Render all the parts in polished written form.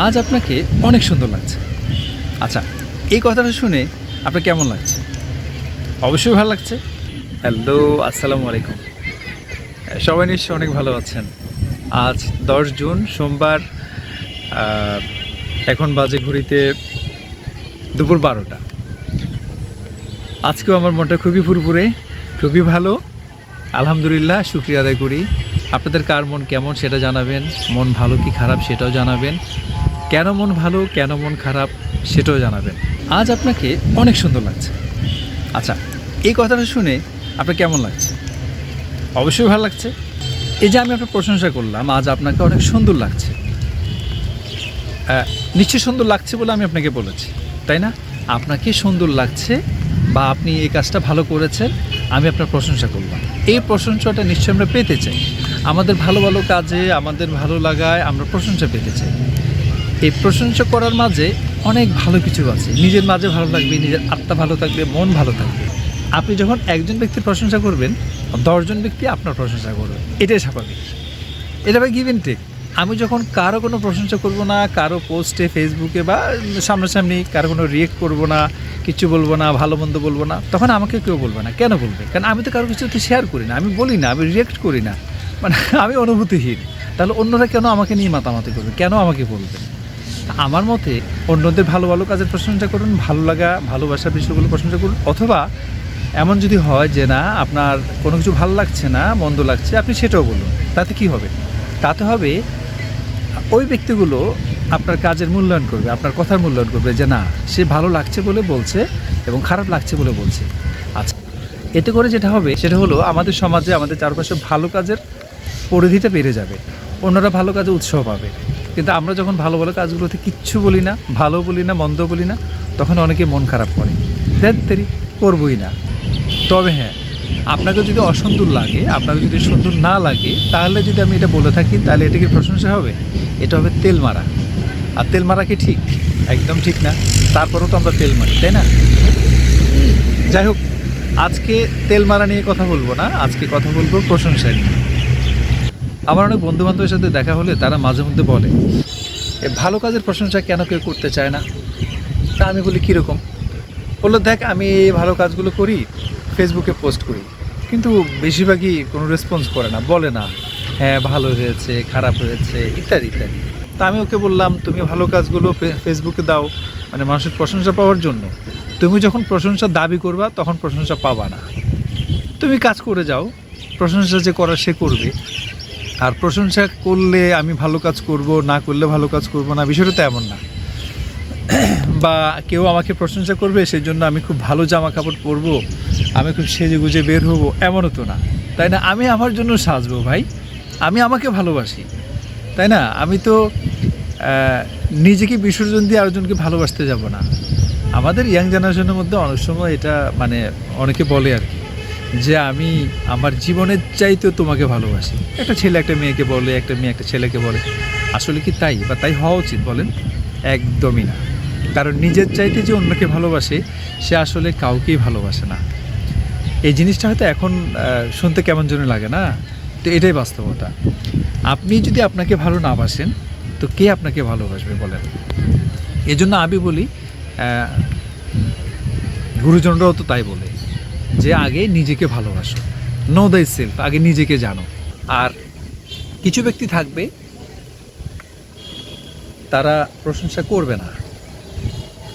আজ আপনাকে অনেক সুন্দর লাগছে। আচ্ছা, এই কথাটা শুনে আপনার কেমন লাগছে? অবশ্যই ভালো লাগছে। হ্যালো, আসসালামু আলাইকুম। সবাই নিশ্চয়ই অনেক ভালো আছেন। আজ 10 জুন সোমবার। আহ, এখন বাজে ঘড়িতে দুপুর 12টা। আজকেও আমার মনটা খুবই ফুরফুরে, খুবই ভালো। আলহামদুলিল্লাহ, শুকরিয়া আদায় করি। আপনাদের কার মন কেমন সেটা জানাবেন, মন ভালো কি খারাপ সেটাও জানাবেন, কেন মন ভালো কেন মন খারাপ সেটাও জানাবেন। আজ আপনাকে অনেক সুন্দর লাগছে। আচ্ছা, এই কথাটা শুনে আপনার কেমন লাগছে? অবশ্যই ভালো লাগছে। এই যে আমি আপনার প্রশংসা করলাম, আজ আপনাকে অনেক সুন্দর লাগছে। নিশ্চয়ই সুন্দর লাগছে বলে আমি আপনাকে বলেছি, তাই না? আপনাকে সুন্দর লাগছে বা আপনি এই কাজটা ভালো করেছেন, আমি আপনার প্রশংসা করলাম। এই প্রশংসাটা নিশ্চয়ই আমরা পেতে চাই। আমাদের ভালো ভালো কাজে, আমাদের ভালো লাগায় আমরা প্রশংসা পেতে চাই। এই প্রশংসা করার মাঝে অনেক ভালো কিছু আছে। নিজের মাঝে ভালো লাগবে, নিজের আত্মা ভালো থাকবে, মন ভালো থাকবে। আপনি যখন একজন ব্যক্তির প্রশংসা করবেন, 10 জন ব্যক্তি আপনার প্রশংসা করবে। এটাই স্বাভাবিক, এটা ভাই গিভ এন্ড টেক। আমি যখন কারো কোনো প্রশংসা করব না, কারো পোস্টে ফেসবুকে বা সামনাসামনি কারো কোনো রিয়েক্ট করব না, কিছু বলবো না, ভালো মন্দ বলবো না, তখন আমাকে কেউ বলবে না। কেন বলবে? কারণ আমি তো কারো কিছুতে শেয়ার করি না, আমি বলি না, আমি রিয়েক্ট করি না, মানে আমি অনুভূতিহীন। তাহলে অন্যরা কেন আমাকে নিয়ে মাতামাতি করবে, কেন আমাকে বলবে? আমার মতে অন্যদের ভালো ভালো কাজের প্রশংসা করুন, ভালো লাগা ভালোবাসার বিষয়গুলো প্রশংসা করুন। অথবা এমন যদি হয় যে না, আপনার কোনো কিছু ভালো লাগছে না, মন্দ লাগছে, আপনি সেটাও বলুন। তাতে কি হবে? তাতে হবে ওই ব্যক্তিগুলো আপনার কাজের মূল্যায়ন করবে, আপনার কথার মূল্যায়ন করবে যে না, সে ভালো লাগছে বলে বলছে এবং খারাপ লাগছে বলে বলছে। আচ্ছা, এতে করে যেটা হবে সেটা হলো আমাদের সমাজে, আমাদের চারপাশে ভালো কাজের পরিধিটা বেড়ে যাবে, অন্যরা ভালো কাজে উৎসাহ পাবে। কিন্তু আমরা যখন ভালো ভালো কাজগুলোতে কিচ্ছু বলি না, ভালো বলি না, মন্দ বলি না, তখন অনেকে মন খারাপ করে, দেরি করবই না। তবে হ্যাঁ, আপনাকে যদি অসুন্দর লাগে, আপনাকে যদি সুন্দর না লাগে, তাহলে যদি আমি এটা বলে থাকি, তাহলে এটা কি প্রশংসা হবে? এটা হবে তেল মারা। আর তেল মারা কি ঠিক? একদম ঠিক না। তারপরেও তো আমরা তেল মারি, তাই না? যাই হোক, আজকে তেল মারা নিয়ে কথা বলবো না, আজকে কথা বলবো প্রশংসা নিয়ে। আমার অনেক বন্ধুবান্ধবের সাথে দেখা হলে তারা মাঝে মধ্যে বলে, এ ভালো কাজের প্রশংসা কেন কেউ করতে চায় না? তা আমি বলি, কীরকম? বললো, দেখ, আমি এই ভালো কাজগুলো করি, ফেসবুকে পোস্ট করি, কিন্তু বেশিরভাগই কোনো রেসপন্স করে না, বলে না হ্যাঁ ভালো হয়েছে, খারাপ হয়েছে, ইত্যাদি ইত্যাদি। তা আমি ওকে বললাম, তুমি ভালো কাজগুলো ফেসবুকে দাও মানে মানুষের প্রশংসা পাওয়ার জন্য। তুমি যখন প্রশংসা দাবি করবা তখন প্রশংসা পাবা না। তুমি কাজ করে যাও, প্রশংসা যে করার সে করবে। আর প্রশংসা করলে আমি ভালো কাজ করব, না করলে ভালো কাজ করব না, বিষয়টা তো এমন না। বা কেউ আমাকে প্রশংসা করবে সেই জন্য আমি খুব ভালো জামা কাপড় পরবো, আমি খুব সেজে গুজে বের হবো, এমনও তো না, তাই না? আমি আমার জন্য সাজবো ভাই, আমি আমাকে ভালোবাসি, তাই না? আমি তো নিজেকে বিসর্জন দিয়ে আরেকজনকে ভালোবাসতে যাব না। আমাদের ইয়াং জেনারেশনের মধ্যে অনেক সময় এটা মানে অনেকে বলে আর কি, যে আমি আমার জীবনের চাইতেও তোমাকে ভালোবাসি। একটা ছেলে একটা মেয়েকে বলে, একটা মেয়ে একটা ছেলেকে বলে। আসলে কি তাই বা তাই হওয়া উচিত বলেন? একদমই না। কারণ নিজের চাইতে যে অন্যকে ভালোবাসে, সে আসলে কাউকেই ভালোবাসে না। এই জিনিসটা হয়তো এখন শুনতে কেমন যেন লাগে না, তো এটাই বাস্তবতা। আপনি যদি আপনাকে ভালো না বাসেন, তো কে আপনাকে ভালোবাসবে বলেন? এজন্য আমি বলি, গুরুজনরাও তো তাই বলে, যে আগে নিজেকে ভালোবাসো, নো দ্য সেলফ, আগে নিজেকে জানো। আর কিছু ব্যক্তি থাকবে, তারা প্রশংসা করবে না।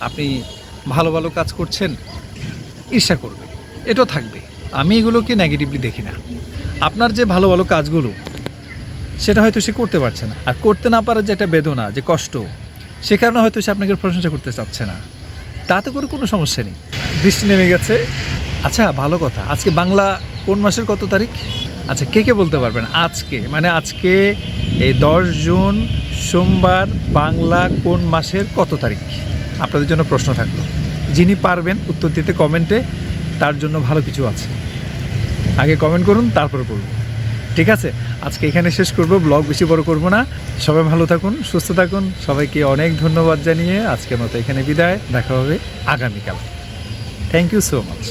আপনি ভালো ভালো কাজ করছেন, ঈর্ষা করবে, এটাও থাকবে। আমি এগুলোকে নেগেটিভলি দেখি না। আপনার যে ভালো ভালো কাজগুলো, সেটা হয়তো সে করতে পারছে না, আর করতে না পারার যে একটা বেদনা, যে কষ্ট, সে কারণে হয়তো সে আপনাকে প্রশংসা করতে চাচ্ছে না। তাতে করে কোনো সমস্যা নেই। বৃষ্টি নেমে গেছে। আচ্ছা, ভালো কথা, আজকে বাংলা কোন মাসের কত তারিখ? আচ্ছা, কে কে বলতে পারবেন আজকে, মানে আজকে এই 10 জুন সোমবার বাংলা কোন মাসের কত তারিখ? আপনাদের জন্য প্রশ্ন থাকলো। যিনি পারবেন উত্তর দিতে কমেন্টে, তার জন্য ভালো কিছু আছে। আগে কমেন্ট করুন, তারপরে বলবো। ঠিক আছে, আজকে এখানে শেষ করব, ব্লগ বেশি বড় করব না। সবাই ভালো থাকুন, সুস্থ থাকুন। সবাইকে অনেক ধন্যবাদ জানিয়ে আজকের মতো এখানে বিদায়। দেখা হবে আগামীকাল। Thank you so much.